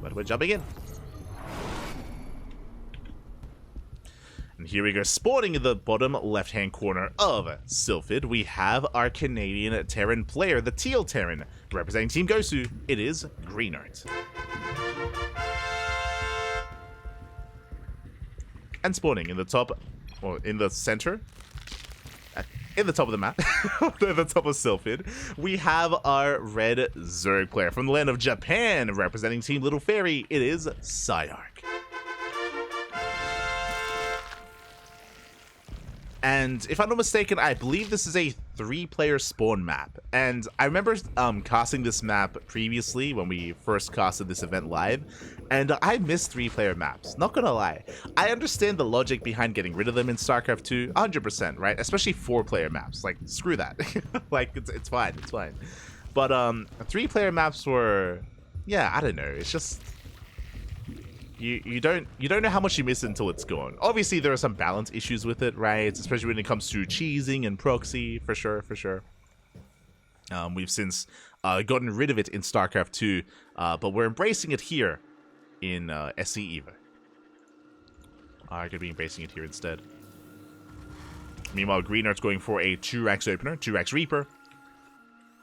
but we're jumping in. And here we go, spawning in the bottom left-hand corner of Sylphid, we have our Canadian Terran player, the Teal Terran, representing Team Gosu. It is Greenert. And spawning in the top, or in the center, in the top of the map, at the top of Sylphid, we have our red Zerg player from the land of Japan, representing Team Little Fairy. It is PSiArc. And if I'm not mistaken, I believe this is a 3-player spawn map. And I remember casting this map previously when we first casted this event live, and I miss 3-player maps, not gonna lie. I understand the logic behind getting rid of them in StarCraft 2, 100%, right? Especially 4-player maps, like, screw that. Like, it's fine, it's fine. But 3-player maps were, yeah, I don't know, it's just... You don't know how much you miss until it's gone. Obviously, there are some balance issues with it, right? Especially when it comes to cheesing and proxy, for sure, for sure. We've since gotten rid of it in StarCraft 2, but we're embracing it here in SC Evo. I could be embracing it here instead. Meanwhile, Greenert's going for a 2-Rax opener, 2-Rax Reaper.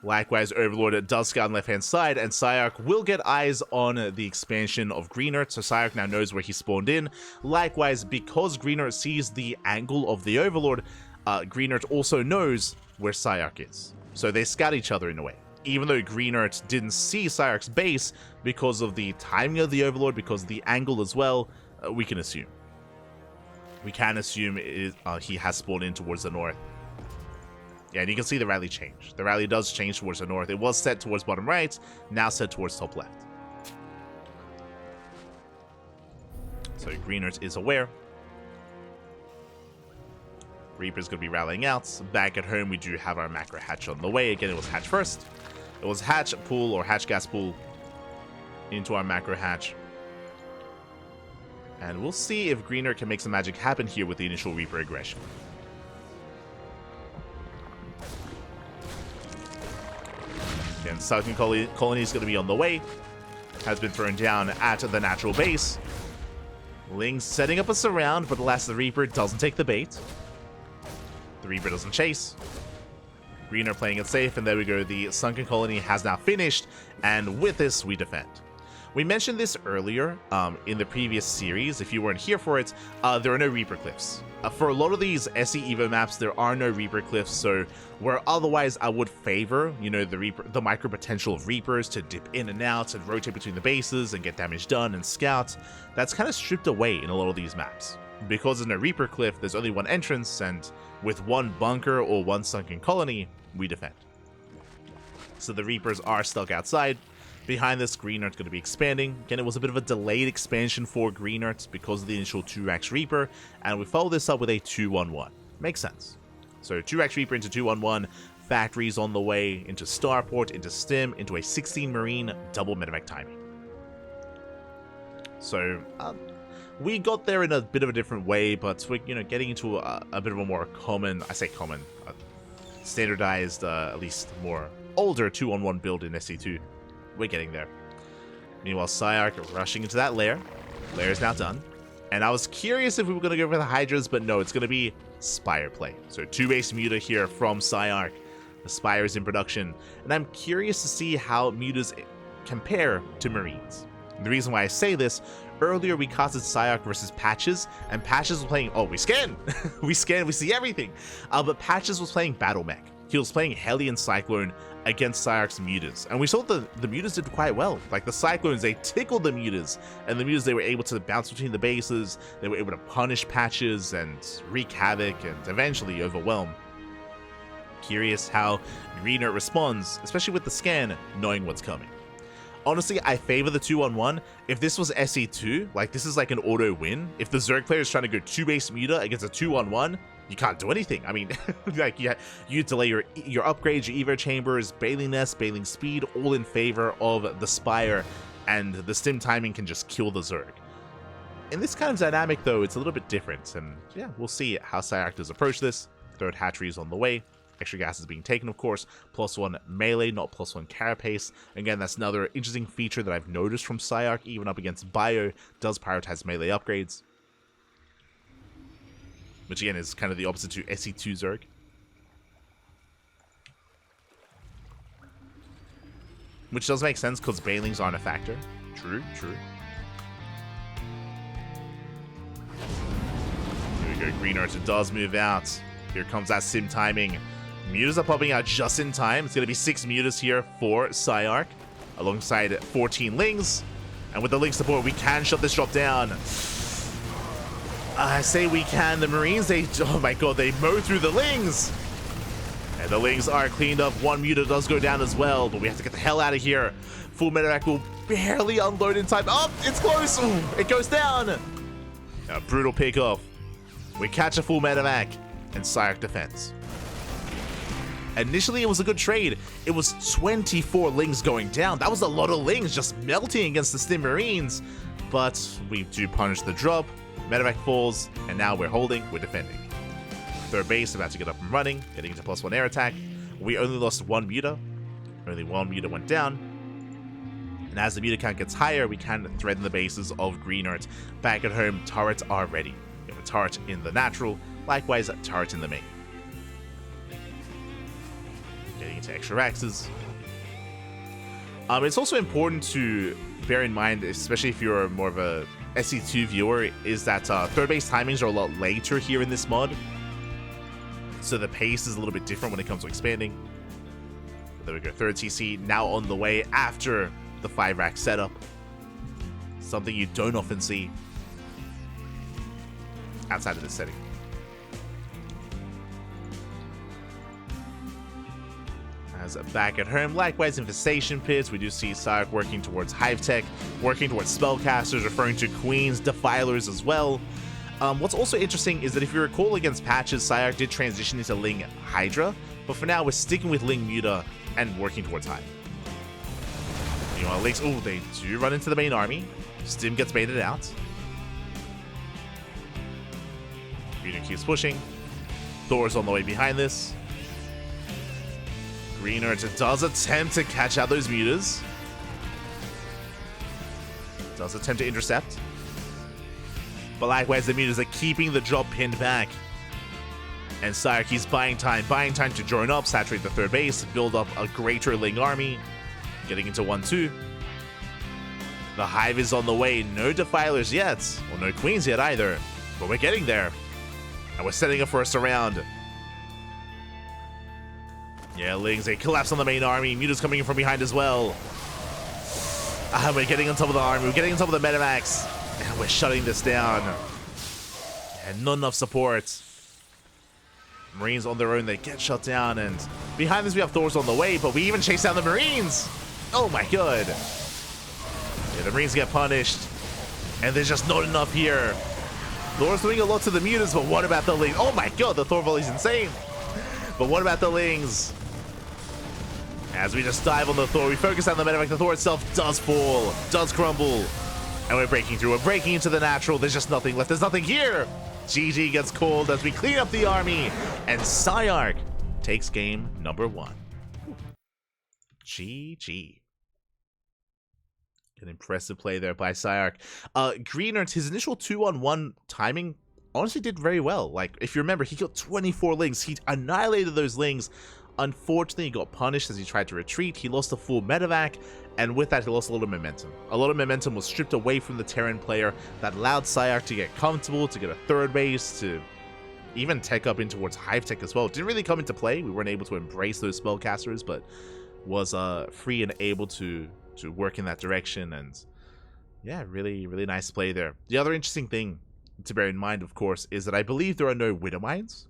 Likewise, Overlord does scout on the left-hand side, and PSiArc will get eyes on the expansion of Greenert, so PSiArc now knows where he spawned in. Likewise, because Greenert sees the angle of the Overlord, Greenert also knows where PSiArc is. So they scout each other in a way. Even though Greenert didn't see PSiArc's base because of the timing of the Overlord, because of the angle as well, we can assume. We can assume he has spawned in towards the north. Yeah, and you can see the rally change. The rally does change towards the north. It was set towards bottom right, now set towards top left. So Greenert is aware. Reaper's going to be rallying out. Back at home, we do have our macro hatch on the way. Again, it was hatch first. It was hatch pool or hatch gas pool into our macro hatch. And we'll see if Greenert can make some magic happen here with the initial Reaper aggression. Again, Sunken Colony is going to be on the way. Has been thrown down at the natural base. Ling's setting up a surround, but alas, the Reaper doesn't take the bait. The Reaper doesn't chase. Greener playing it safe, and there we go. The Sunken Colony has now finished, and with this, we defend. We mentioned this earlier in the previous series. If you weren't here for it, there are no Reaper cliffs. For a lot of these SE Evo maps, there are no Reaper cliffs, so where otherwise I would favor, you know, the micro potential of Reapers to dip in and out and rotate between the bases and get damage done and scout, that's kind of stripped away in a lot of these maps. Because there's no Reaper cliff, there's only one entrance, and with one bunker or one Sunken Colony, we defend. So the Reapers are stuck outside. Behind this, Greenert's going to be expanding. Again, it was a bit of a delayed expansion for Greenert because of the initial 2-Rax Reaper, and we follow this up with a 2-1-1. Makes sense. So 2-Rax Reaper into 2-1-1, factories on the way, into Starport, into Stim, into a 16 Marine, double medevac timing. So, we got there in a bit of a different way, but we're, you know, getting into a bit of a more common, I say common, standardized, at least more older 2-on-1 build in SC2. We're getting there. Meanwhile, PSiArc rushing into that lair. Lair is now done. And I was curious if we were going to go for the Hydras, but no, it's going to be Spire play. So 2-base Muta here from PSiArc. The Spire is in production. And I'm curious to see how Mutas compare to Marines. And the reason why I say this, earlier we casted PSiArc versus Patches, and Patches was playing, oh, we scan! we scan, we see everything! But Patches was playing Battle Mech. He was playing Hellion Cyclone against PSiArc's Mutas. And we saw the Mutas did quite well. Like the Cyclones, they tickled the Mutas. And the Mutas, they were able to bounce between the bases. They were able to punish Patches and wreak havoc and eventually overwhelm. Curious how Greenert responds, especially with the scan, knowing what's coming. Honestly, I favor the 2-on-1. If this was SE2, like this is like an auto win. If the Zerg player is trying to go 2-base Muta against a 2-on-1, you can't do anything. I mean, like you delay your upgrades, your Evo chambers, Bailing Nest, Bailing Speed, all in favor of the Spire, and the Stim timing can just kill the Zerg. In this kind of dynamic, though, it's a little bit different, and yeah, we'll see how PSiArc does approach this. Third hatchery is on the way. Extra gas is being taken, of course. +1 melee, not +1 carapace. Again, that's another interesting feature that I've noticed from PSiArc, even up against Bio, does prioritize melee upgrades. Which again is kind of the opposite to SE2 Zerg. Which does make sense because banelings aren't a factor. True, true. Here we go, Greenert does move out. Here comes that sim timing. Mutas are popping out just in time. It's going to be 6 mutas here for PSiArc, alongside 14 lings. And with the ling support, we can shut this drop down. I say we can. The Marines, oh my god, they mow through the lings. And the lings are cleaned up. 1 muta does go down as well, but we have to get the hell out of here. Full medevac will barely unload in time. Oh, it's close. Ooh, it goes down. A brutal pick off. We catch a full medevac, and PSiArc defends. Initially, it was a good trade. It was 24 lings going down. That was a lot of lings just melting against the Stim Marines. But we do punish the drop. Medevac falls, and now we're holding, we're defending. Third base about to get up and running, getting into +1 air attack. We only lost 1 muta. Only 1 muta went down. And as the muta count gets higher, we can threaten the bases of Greenert. Back at home, turrets are ready. We have a turret in the natural, likewise a turret in the main. Getting into extra axes. It's also important to bear in mind, especially if you're more of a SE2 viewer, is that third base timings are a lot later here in this mod. So the pace is a little bit different when it comes to expanding. But there we go, third TC now on the way after the 5-rack setup. Something you don't often see outside of this setting. As back at home, likewise Infestation Pits, we do see PSiArc working towards Hive Tech, working towards Spellcasters, referring to Queens, Defilers as well. What's also interesting is that if you recall against patches, PSiArc did transition into Ling Hydra, but for now we're sticking with Ling Muta and working towards Hive. Meanwhile, Lings, oh, they do run into the main army. Stim gets baited out. Muta keeps pushing. Thor's on the way behind this. Greenert does attempt to catch out those mutas. Does attempt to intercept. But likewise, the mutas are keeping the drop pinned back. And PSiArc keeps buying time to drone up, saturate the third base, build up a greater Ling army. Getting into 1-2. The Hive is on the way. No Defilers yet. Or no Queens yet either. But we're getting there. And we're setting up for a surround. Yeah, Lings, they collapse on the main army. Muta's coming in from behind as well. We're getting on top of the army. We're getting on top of the Medivacs. And we're shutting this down. And not enough support. Marines on their own, they get shut down. And behind this, we have Thor's on the way. But we even chase down the Marines. Oh my god. Yeah, the Marines get punished. And there's just not enough here. Thor's doing a lot to the Mutas, but what about the Lings? Oh my god, the Thor volley's insane. But what about the Lings? As we just dive on the Thor, we focus on the medevac. The Thor itself does fall, does crumble. And we're breaking through. We're breaking into the natural. There's just nothing left. There's nothing here. GG gets called as we clean up the army. And PSiArc takes game number 1. GG. An impressive play there by PSiArc. Greenert, his initial 2-on-1 timing honestly did very well. Like, if you remember, he killed 24 Lings. He annihilated those Lings. Unfortunately, he got punished as he tried to retreat. He lost a full medevac, and with that, he lost a lot of momentum. A lot of momentum was stripped away from the Terran player. That allowed PSiArc to get comfortable, to get a third base, to even tech up in towards Hive Tech as well. Didn't really come into play. We weren't able to embrace those spellcasters, but was free and able to work in that direction. And yeah, really, really nice play there. The other interesting thing to bear in mind, of course, is that I believe there are no Widow Mines.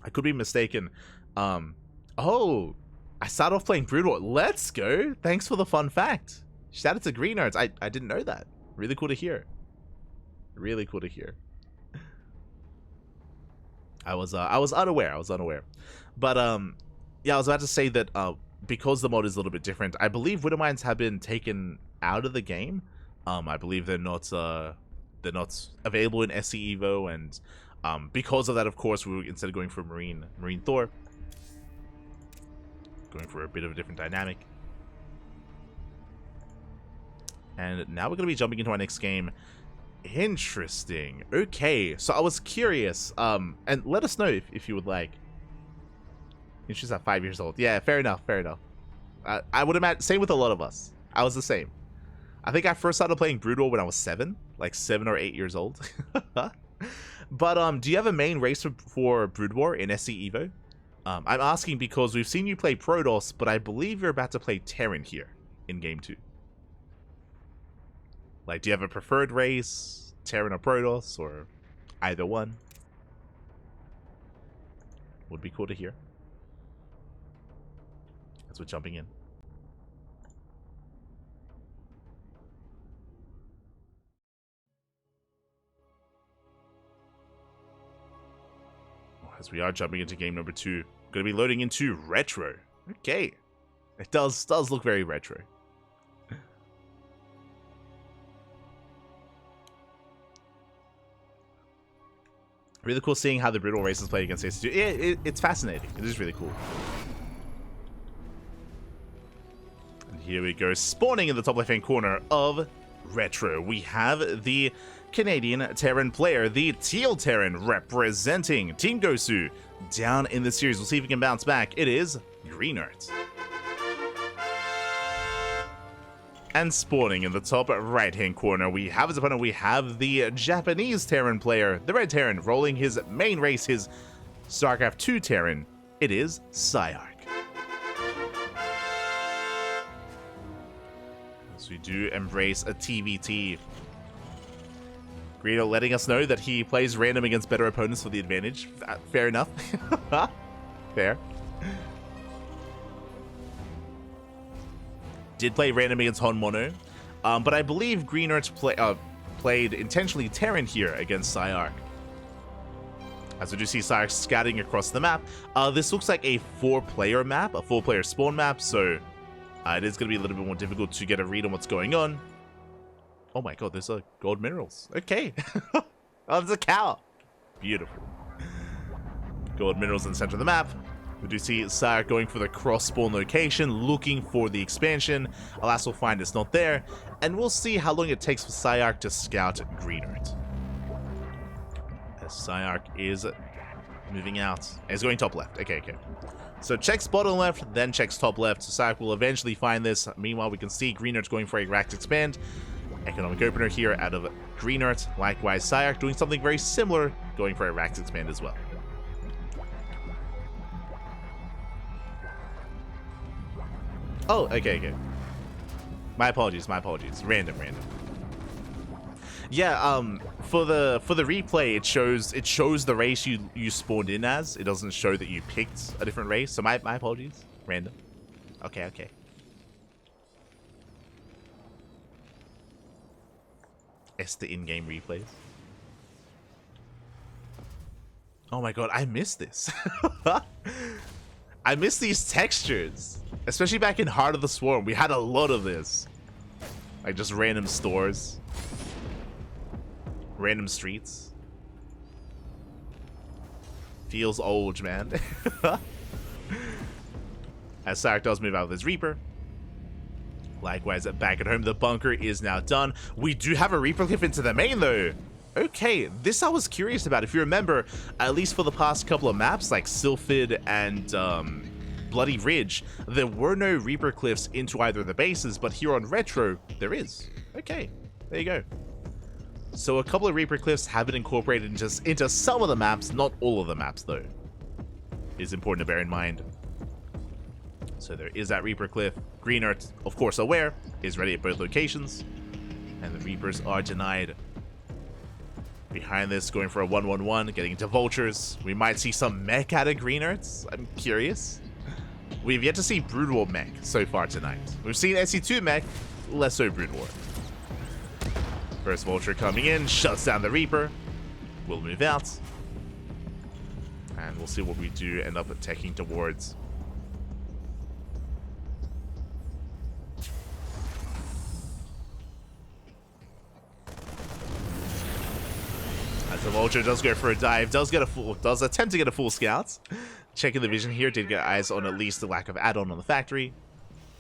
I could be mistaken. Oh, I started off playing Broodwar. Let's go. Thanks for the fun fact. Shout out to Greenert. I didn't know that. Really cool to hear. Really cool to hear. I was unaware. But yeah, I was about to say that because the mod is a little bit different, I believe Widow Mines have been taken out of the game. I believe they're not available in SC Evo, and Because of that, of course, we were, instead of going for Marine Thor, going for a bit of a different dynamic. And now we're going to be jumping into our next game. Interesting. Okay, so I was curious, and let us know if you would like. She's at 5 years old. Yeah, fair enough, fair enough. I would imagine, same with a lot of us. I was the same. I think I first started playing Brood War when I was 7, like 7 or 8 years old. But do you have a main race for Brood War in SC Evo? I'm asking because we've seen you play Protoss, but I believe you're about to play Terran here in Game 2. Like, do you have a preferred race, Terran or Protoss, or either one? Would be cool to hear. As we're jumping in. As we are jumping into game number 2, going to be loading into retro. Okay, it does look very retro. Really cool seeing how the brutal races play against AC2. Yeah, it's fascinating. It is really cool. And here we go, spawning in the top left-hand corner of retro. We have the Canadian Terran player, the Teal Terran, representing Team Gosu. Down in the series, we'll see if we can bounce back. It is Greenert. And spawning in the top right-hand corner, we have his opponent. We have the Japanese Terran player, the Red Terran, rolling his main race, his StarCraft 2 Terran. It is PSiArc. So we do embrace a TVT. Greenert letting us know that he plays random against better opponents for the advantage. Fair enough. Fair. Did play random against Hon Mono, but I believe Greenert played intentionally Terran here against PSiArc. As we do see PSiArc scouting across the map. This looks like a 4-player map, a 4-player spawn map, so it is going to be a little bit more difficult to get a read on what's going on. Oh my god, there's gold minerals. Okay. Oh, there's a cow. Beautiful. Gold minerals in the center of the map. We do see PSiArc going for the cross-spawn location, looking for the expansion. Alas, we'll find it's not there. And we'll see how long it takes for PSiArc to scout Greenert. As PSiArc is moving out. And he's going top left. Okay. So checks bottom left, then checks top left. So PSiArc will eventually find this. Meanwhile, we can see Greenert going for a racked expand. Economic opener here out of Greenert. Likewise, PSiArc doing something very similar, going for a racked expand as well. Oh, okay. My apologies. Random. Yeah, for the replay, it shows the race you spawned in as. It doesn't show that you picked a different race. So my apologies. Random. Okay. It's the in-game replays. Oh my god, I missed this. I miss these textures. Especially back in Heart of the Swarm. We had a lot of this. Like just random stores. Random streets. Feels old, man. As PSiArc does move out with his Reaper. Likewise, back at home, the bunker is now done. We do have a Reaper cliff into the main, though. Okay, this I was curious about. If you remember, at least for the past couple of maps, like Sylphid and Bloody Ridge, there were no Reaper cliffs into either of the bases, but here on Retro, there is. Okay, there you go. So a couple of Reaper cliffs have been incorporated into some of the maps, not all of the maps, though. It is important to bear in mind. So there is that Reaper cliff. Greenert, of course aware, is ready at both locations. And the Reapers are denied. Behind this, going for a 1-1-1, getting into Vultures. We might see some mech out of Greenerts. I'm curious. We've yet to see Brood War mech so far tonight. We've seen SC2 mech, less so Brood War. First Vulture coming in, shuts down the Reaper. We'll move out. And we'll see what we do end up attacking towards. The Vulture does go for a dive, does attempt to get a full scout. Checking the vision here, did get eyes on at least the lack of add-on on the factory.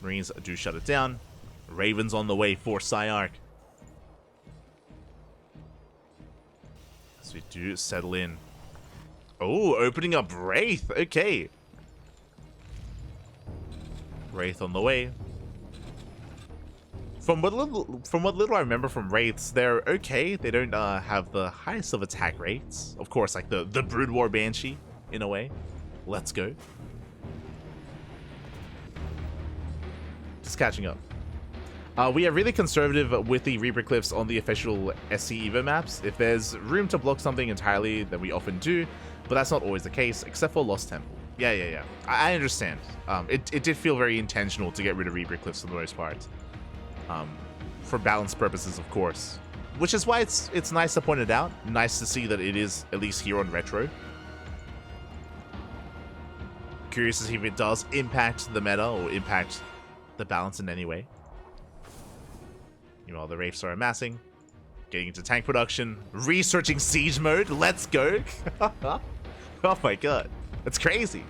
Marines do shut it down. Ravens on the way for PSiArc. As we do settle in. Oh, opening up Wraith. Okay. Wraith on the way. From what little I remember from Wraiths, they're okay. They don't have the highest of attack rates. Of course, like the Brood War Banshee, in a way. Let's go. Just catching up. We are really conservative with the Reaper Cliffs on the official SC Evo maps. If there's room to block something entirely, then we often do, but that's not always the case, except for Lost Temple. Yeah. I understand. It did feel very intentional to get rid of Reaper Cliffs for the most part. For balance purposes, of course. Which is why it's nice to point it out. Nice to see that it is at least here on Retro. Curious to see if it does impact the meta or impact the balance in any way. Meanwhile, the Wraiths are amassing, getting into tank production, researching siege mode. Let's go! Oh my god, that's crazy.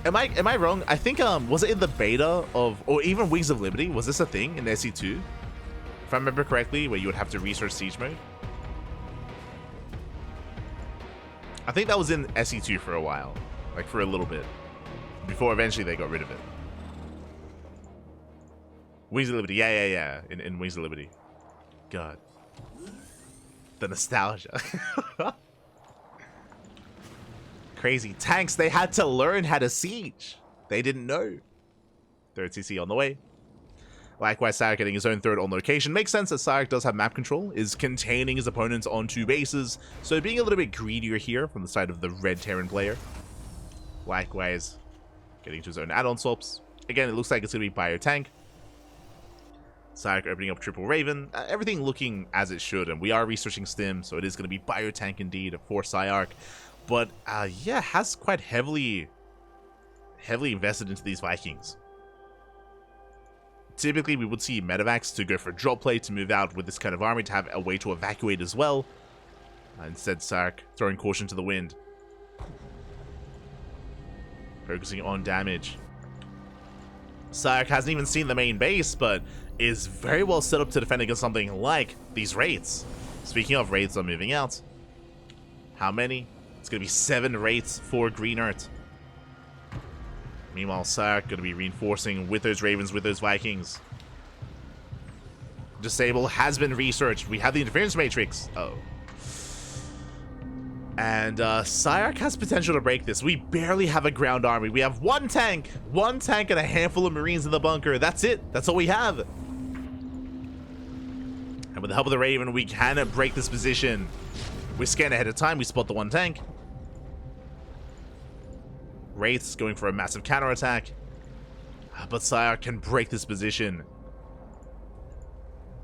Am I wrong? I think was it in the beta of, or even Wings of Liberty? Was this a thing in SC2? If I remember correctly, where you would have to research siege mode. I think that was in SC2 for a while, like for a little bit, before eventually they got rid of it. Wings of Liberty, yeah. In Wings of Liberty. God. The nostalgia. Crazy. Tanks, they had to learn how to siege. They didn't know. Third CC on the way. Likewise, PSiArc getting his own third on location. Makes sense that PSiArc does have map control, is containing his opponents on 2 bases, so being a little bit greedier here from the side of the red Terran player. Likewise, getting to his own add-on swaps. Again, it looks like it's going to be Bio-Tank. PSiArc opening up triple Raven, everything looking as it should, and we are researching Stim, so it is going to be Bio-Tank indeed for PSiArc. But yeah, has quite heavily invested into these Vikings. Typically, we would see Medivacs to go for drop play to move out with this kind of army to have a way to evacuate as well. Instead, PSiArc throwing caution to the wind, focusing on damage. PSiArc hasn't even seen the main base, but is very well set up to defend against something like these Wraiths. Speaking of, Wraiths are moving out. How many? It's going to be 7 Wraiths for Greenert. Meanwhile, PSiArc going to be reinforcing with those Ravens, with those Vikings. Disable has been researched. We have the interference matrix. And PSiArc has potential to break this. We barely have a ground army. We have one tank and a handful of Marines in the bunker. That's it. That's all we have. And with the help of the Raven, we can break this position. We scan ahead of time. We spot the one tank. Wraiths going for a massive counterattack. But PSiArc can break this position.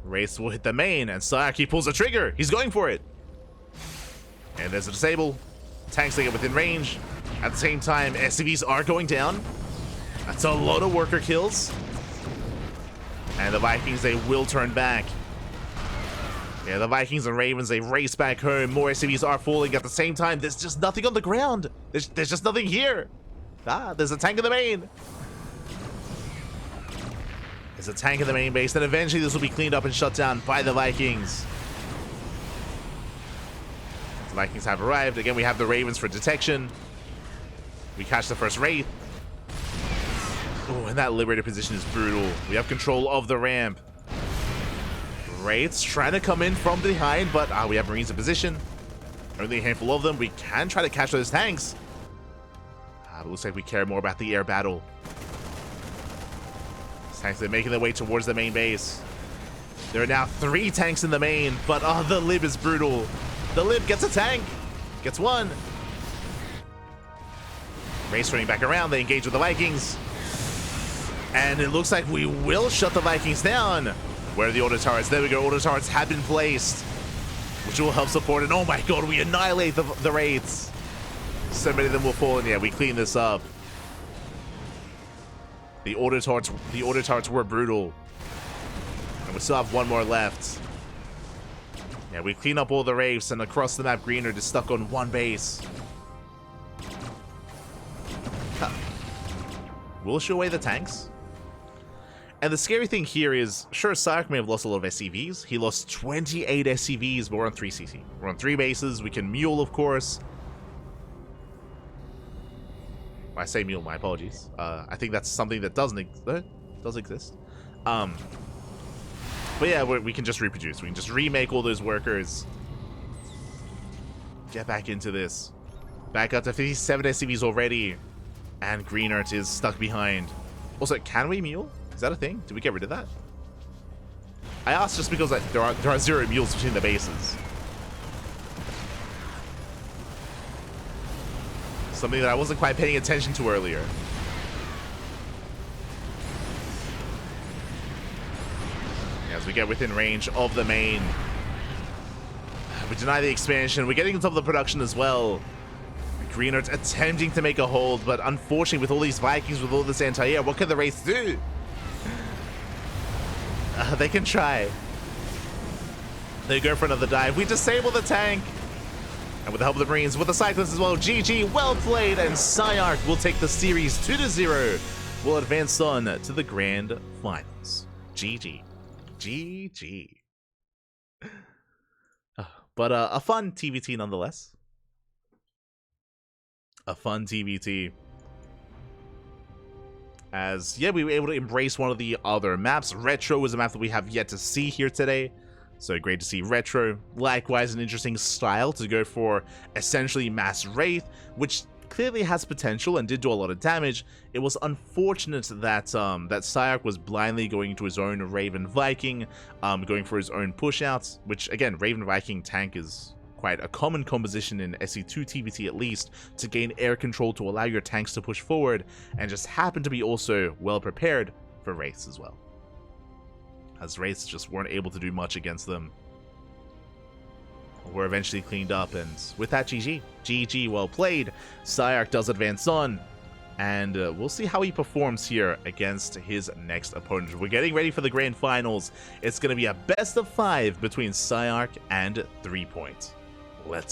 Wraiths will hit the main, and PSiArc, he pulls the trigger. He's going for it. And there's a disable. Tanks they get within range. At the same time, SCVs are going down. That's a lot of worker kills. And the Vikings, they will turn back. Yeah, the Vikings and Ravens, they race back home. More SCVs are falling at the same time. There's just nothing on the ground. There's just nothing here. There's a tank in the main. There's a tank in the main base. Then eventually this will be cleaned up and shut down by the Vikings. The Vikings have arrived. Again, we have the Ravens for detection. We catch the first Wraith. Oh, and that liberated position is brutal. We have control of the ramp. Wraiths trying to come in from behind, but we have Marines in position. Only a handful of them. We can try to catch those tanks. But it looks like we care more about the air battle. These tanks, they're making their way towards the main base. There are now 3 tanks in the main, but the lib is brutal. The lib gets a tank. Gets one. Wraiths running back around. They engage with the Vikings. And it looks like we will shut the Vikings down. Where are the auto turrets? There we go. Auto turrets have been placed, which will help support. And oh my god, we annihilate the Wraiths. So many of them will fall. And yeah, we clean this up. The auto turrets were brutal. And we still have one more left. Yeah, we clean up all the wraiths, and across the map, Greenert is stuck on one base. Huh. We'll show away the tanks. And the scary thing here is, sure, PSiArc may have lost a lot of SCVs. He lost 28 SCVs, but we're on 3 CC. We're on 3 bases. We can mule, of course. I say mule, my apologies. I think that's something that does exist. But yeah, we can just reproduce. We can just remake all those workers. Get back into this. Back up to 57 SCVs already. And Greenert is stuck behind. Also, can we mule? Is that a thing? Did we get rid of that? I asked just because there are 0 mules between the bases. Something that I wasn't quite paying attention to earlier. As we get within range of the main. We deny the expansion. We're getting on top of the production as well. Greenert's attempting to make a hold, but unfortunately with all these Vikings, with all this anti-air, what can the Wraiths do? They can try. They go for another dive. We disable the tank. And with the help of the Marines, with the Cyclones as well, GG, well played, and PSiArc will take the series 2-0. We'll advance on to the grand finals. GG. GG. But a fun TBT nonetheless. A fun TBT. As, yeah, we were able to embrace one of the other maps. Retro was a map that we have yet to see here today. So great to see Retro. Likewise, an interesting style to go for essentially Mass Wraith, which clearly has potential and did do a lot of damage. It was unfortunate that that PSiArc was blindly going into his own Raven Viking, going for his own pushouts, which again, Raven Viking tank is quite a common composition in SC2 TBT at least, to gain air control to allow your tanks to push forward, and just happen to be also well prepared for Wraiths as well. As Wraiths just weren't able to do much against them. Were eventually cleaned up, and with that, GG. GG, well played. PSiArc does advance on, and we'll see how he performs here against his next opponent. We're getting ready for the grand finals. It's going to be a best of 5 between PSiArc and 3 Point. Let's